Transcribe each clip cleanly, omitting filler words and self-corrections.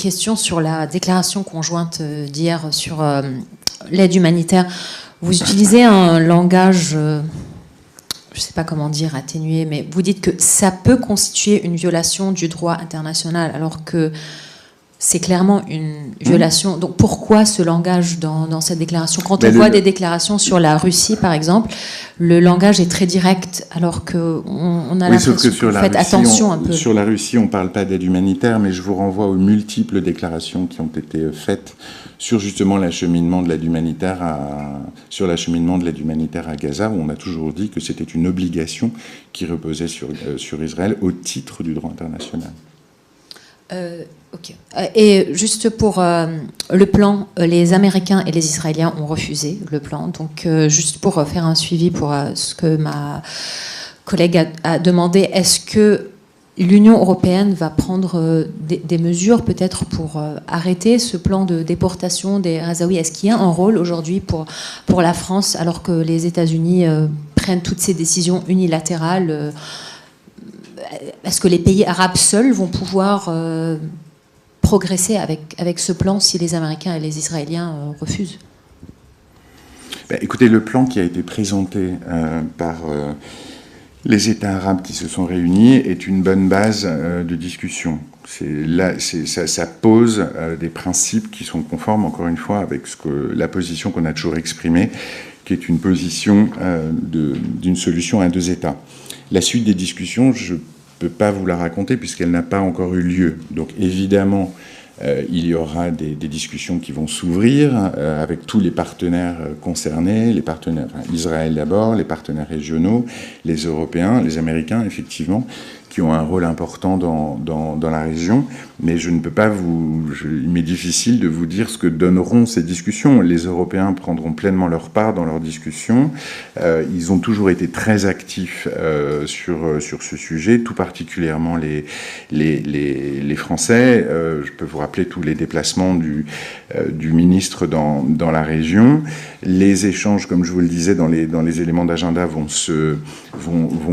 question sur la déclaration conjointe d'hier sur l'aide humanitaire. Vous utilisez un langage, je ne sais pas comment dire, atténué, mais vous dites que ça peut constituer une violation du droit international, alors que c'est clairement une violation. Donc pourquoi ce langage dans cette déclaration? Quand on voit des déclarations sur la Russie, par exemple, le langage est très direct, alors qu'on a l'impression que vous faites attention un peu. Sur la Russie, on ne parle pas d'aide humanitaire, mais je vous renvoie aux multiples déclarations qui ont été faites sur justement l'acheminement de l'aide humanitaire à Gaza, où on a toujours dit que c'était une obligation qui reposait sur Israël au titre du droit international. Ok. Et juste pour le plan, les Américains et les Israéliens ont refusé le plan. Donc, juste pour faire un suivi pour ce que ma collègue a demandé, est-ce que l'Union européenne va prendre des mesures peut-être pour arrêter ce plan de déportation des Gazaouis? Est-ce qu'il y a un rôle aujourd'hui pour la France, alors que les États-Unis prennent toutes ces décisions unilatérales? Est-ce que les pays arabes seuls vont pouvoir progresser avec ce plan si les Américains et les Israéliens refusent? Écoutez, le plan qui a été présenté par les États arabes qui se sont réunis est une bonne base de discussion. Ça pose des principes qui sont conformes, encore une fois, avec la position qu'on a toujours exprimée, qui est une position d'une solution à deux États. La suite des discussions, je ne peux pas vous la raconter puisqu'elle n'a pas encore eu lieu. Donc évidemment, il y aura des discussions qui vont s'ouvrir avec tous les partenaires concernés, les partenaires, Israël d'abord, les partenaires régionaux, les Européens, les Américains, effectivement, qui ont un rôle important dans la région. Mais je ne peux pas il m'est difficile de vous dire ce que donneront ces discussions. Les Européens prendront pleinement leur part dans leurs discussions. Ils ont toujours été très actifs sur ce sujet, tout particulièrement les Français. Je peux vous rappeler tous les déplacements du ministre dans la région. Les échanges, comme je vous le disais, dans les éléments d'agenda vont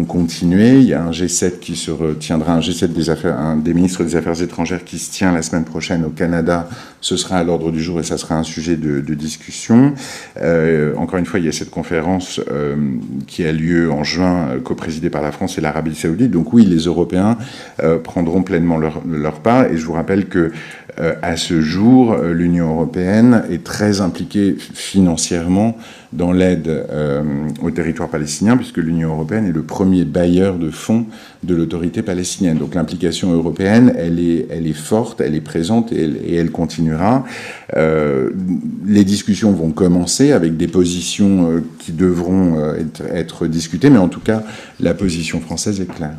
continuer. Il y a un G7 qui se retiendra, un G7 des ministres des Affaires étrangères qui se tient la semaine prochaine au Canada. Ce sera à l'ordre du jour et ça sera un sujet de discussion. Encore une fois, il y a cette conférence qui a lieu en juin, coprésidée par la France et l'Arabie Saoudite. Donc oui, les Européens prendront pleinement leur part. Et je vous rappelle que à ce jour, l'Union européenne est très impliquée financièrement dans l'aide au territoire palestinien, puisque l'Union européenne est le premier bailleur de fonds de l'autorité palestinienne. Donc l'implication européenne, elle est forte, elle est présente et elle continuera. Les discussions vont commencer avec des positions qui devront être discutées, mais en tout cas, la position française est claire.